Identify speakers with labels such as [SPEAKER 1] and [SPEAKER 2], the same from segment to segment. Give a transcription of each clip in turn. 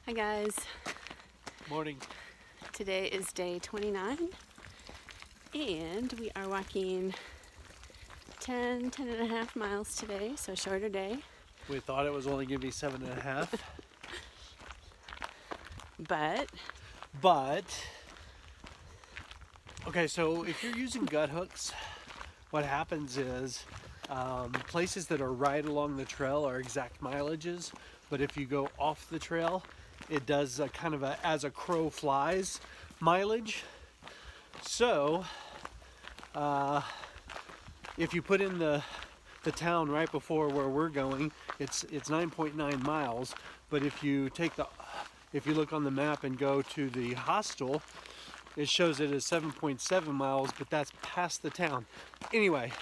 [SPEAKER 1] Hi guys,
[SPEAKER 2] Morning.
[SPEAKER 1] today is day 29 and we are walking 10 and a half miles today, so shorter day,
[SPEAKER 2] We thought it was only going to be 7.5,
[SPEAKER 1] but
[SPEAKER 2] okay, so if you're using gut hooks, what happens is places that are right along the trail are exact mileages, but if you go off the trail, it does a kind of a as a crow flies mileage. So if you put in the town right before where we're going, it's 9.9 miles, but if you look on the map and go to the hostel, it shows it as 7.7 miles, but that's past the town. Anyway,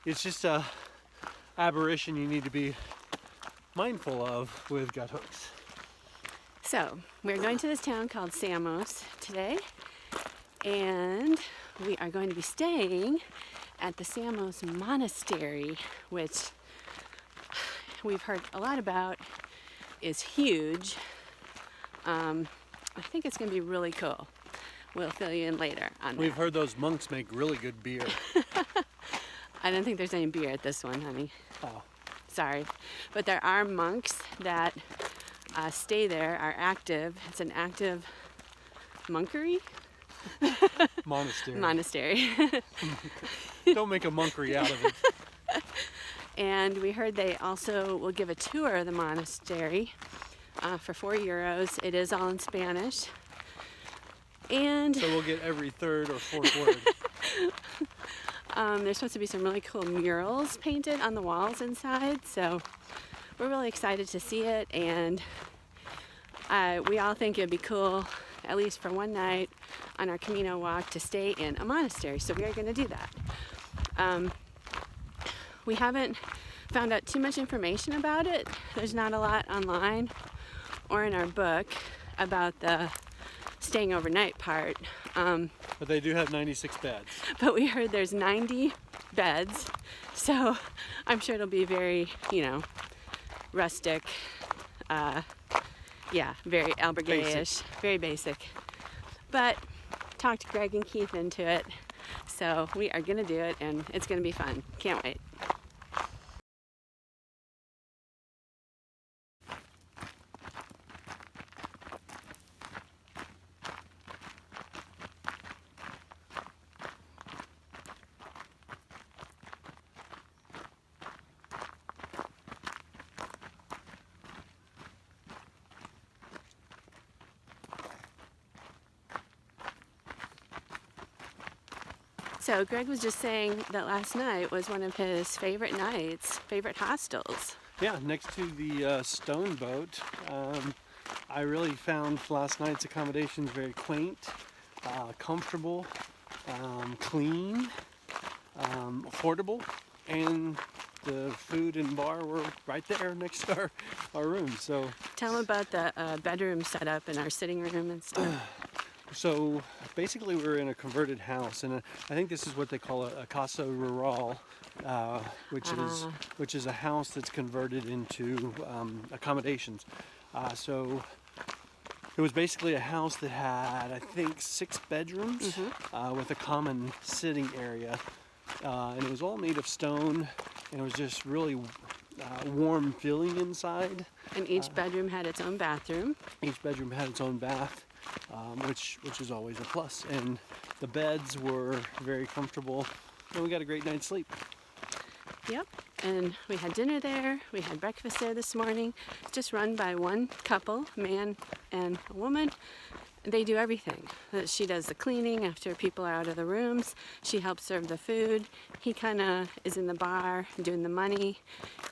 [SPEAKER 2] it's just a aberration you need to be mindful of with gut hooks.
[SPEAKER 1] so we're going to this town called Samos today, and we are going to be staying at the Samos Monastery, which we've heard a lot about, is huge. I think it's going to be really cool. We'll fill you in later on that.
[SPEAKER 2] We've heard those monks make really good beer.
[SPEAKER 1] I don't think there's any beer at this one, honey.
[SPEAKER 2] Oh,
[SPEAKER 1] Sorry. But there are monks that stay there, are active. It's an active monkery? Monastery.
[SPEAKER 2] Don't make a monkery out of it.
[SPEAKER 1] And we heard they also will give a tour of the monastery for €4. It is all in Spanish. And
[SPEAKER 2] So we'll get every third or fourth word.
[SPEAKER 1] there's supposed to be some really cool murals painted on the walls inside, so we're really excited to see it, and we all think it'd be cool, at least for one night on our Camino walk, to stay in a monastery, so we are going to do that. We haven't found out too much information about it. There's not a lot online or in our book about the staying overnight part.
[SPEAKER 2] But they do have 96 beds.
[SPEAKER 1] But we heard there's 90 beds, so I'm sure it'll be very, rustic, very albergue-ish, very basic. But talked to Greg and Keith into it, so we are gonna do it, and it's gonna be fun. Can't wait. So Greg was just saying that last night was one of his favorite nights, favorite hostels.
[SPEAKER 2] Yeah, next to the stone boat. I really found last night's accommodations very quaint, comfortable, clean, affordable, and the food and bar were right there next to our room. So
[SPEAKER 1] Tell him about the bedroom setup in our sitting room and stuff.
[SPEAKER 2] So basically we're in a converted house, and I think this is what they call a casa rural, which is a house that's converted into accommodations. So it was basically a house that had, I think, 6 bedrooms with a common sitting area, and it was all made of stone, and it was just really warm feeling inside.
[SPEAKER 1] And each bedroom had its own bathroom.
[SPEAKER 2] Each bedroom had its own bath, which is always a plus. And the beds were very comfortable, and we got a great night's sleep.
[SPEAKER 1] Yep. And we had dinner there. We had breakfast there this morning. It's just run by one couple, a man and a woman. They do everything. She does the cleaning after people are out of the rooms. She helps serve the food. He kind of is in the bar doing the money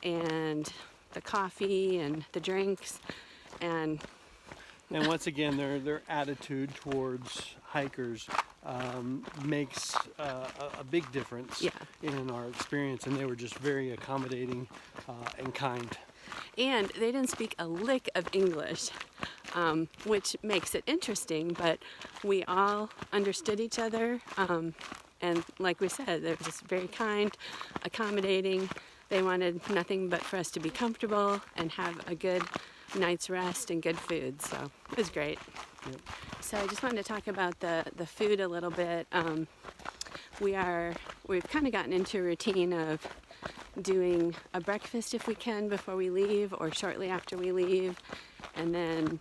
[SPEAKER 1] and the coffee and the drinks. And
[SPEAKER 2] once again, their attitude towards hikers makes a big difference in our experience, and they were just very accommodating and kind.
[SPEAKER 1] And they didn't speak a lick of English, which makes it interesting, but we all understood each other. And like we said, they were just very kind, accommodating. They wanted nothing but for us to be comfortable and have a good night's rest and good food. So it was great.
[SPEAKER 2] Yep.
[SPEAKER 1] So I just wanted to talk about the food a little bit. We've kind of gotten into a routine of doing a breakfast if we can before we leave or shortly after we leave, and then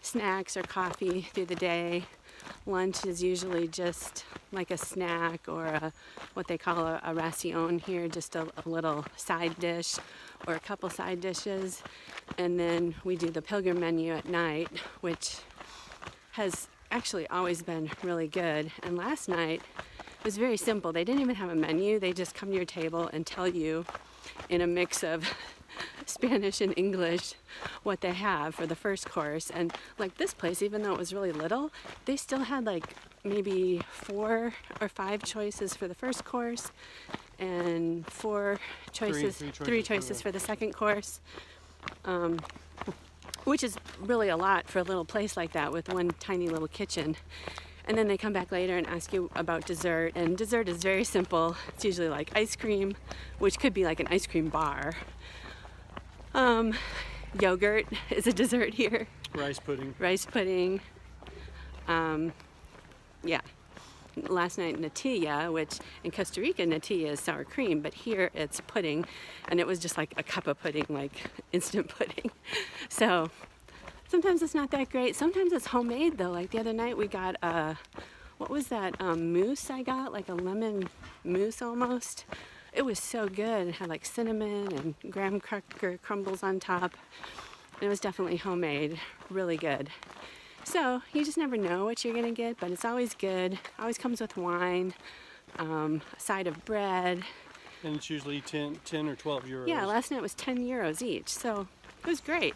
[SPEAKER 1] snacks or coffee through the day. Lunch is usually just like a snack or what they call a ration here, just a little side dish or a couple side dishes. And then we do the pilgrim menu at night, which has actually always been really good. And last night it was very simple. They didn't even have a menu. They just come to your table and tell you in a mix of Spanish and English what they have for the first course. And like this place, even though it was really little, they still had like maybe 4 or 5 choices for the first course and 4 choices, three choices for the second course, which is really a lot for a little place like that with one tiny little kitchen. And then they come back later and ask you about dessert, and dessert is very simple. It's usually like ice cream, which could be like an ice cream bar. Yogurt is a dessert here.
[SPEAKER 2] Rice pudding.
[SPEAKER 1] Rice pudding. Yeah. Last night, natilla, which in Costa Rica, natilla is sour cream, but here it's pudding, and it was just like a cup of pudding, like instant pudding. So sometimes it's not that great. Sometimes it's homemade, though. Like the other night, we got what was that mousse I got? Like a lemon mousse almost. It was so good. It had like cinnamon and graham cracker crumbles on top. And it was definitely homemade. Really good. So you just never know what you're going to get, but it's always good. Always comes with wine, a side of bread.
[SPEAKER 2] And it's usually 10 or 12 euros.
[SPEAKER 1] Yeah, last night was 10 euros each. So it was great.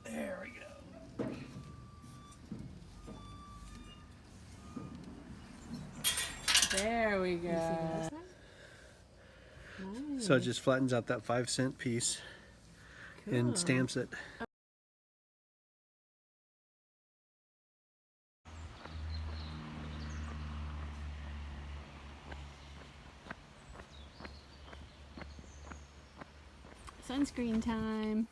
[SPEAKER 2] There we go.
[SPEAKER 1] There we go.
[SPEAKER 2] Nice. So it just flattens out that 5-cent piece and stamps it.
[SPEAKER 1] Sunscreen time.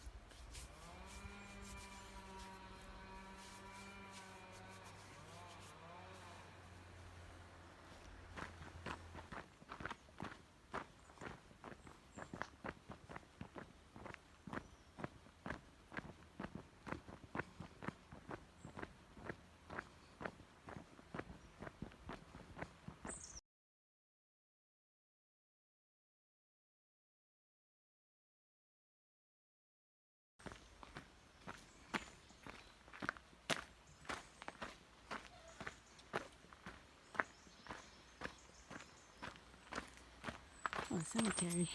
[SPEAKER 1] Oh, cemetery.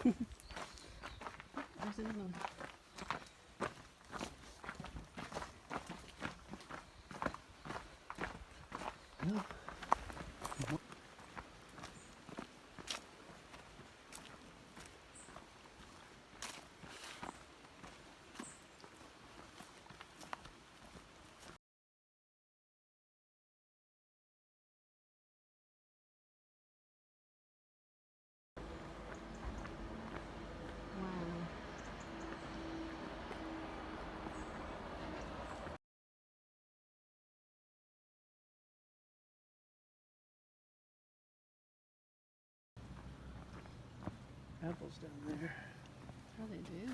[SPEAKER 1] There's another one. Wow.
[SPEAKER 2] Apples down there.
[SPEAKER 1] How they do.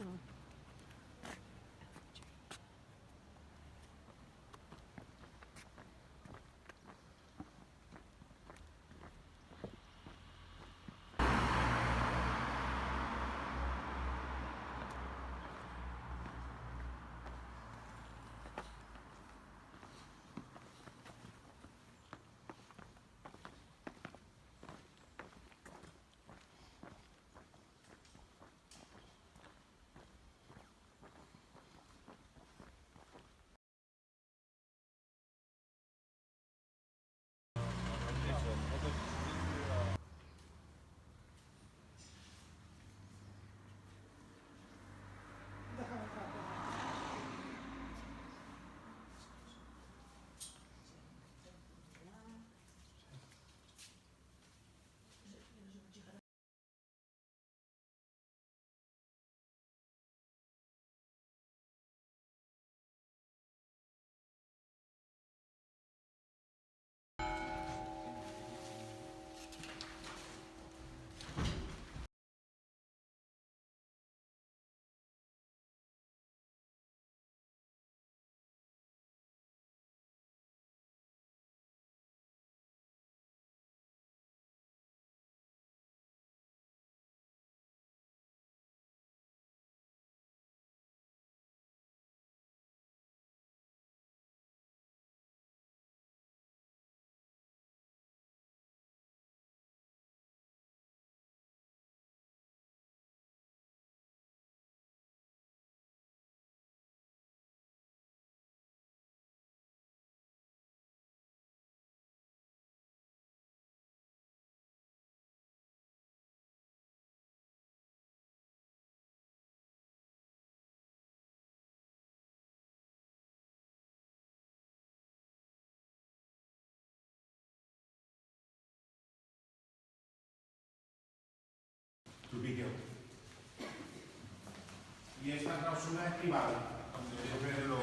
[SPEAKER 3] Tu video. Y esta cláusula es privada. Yo creo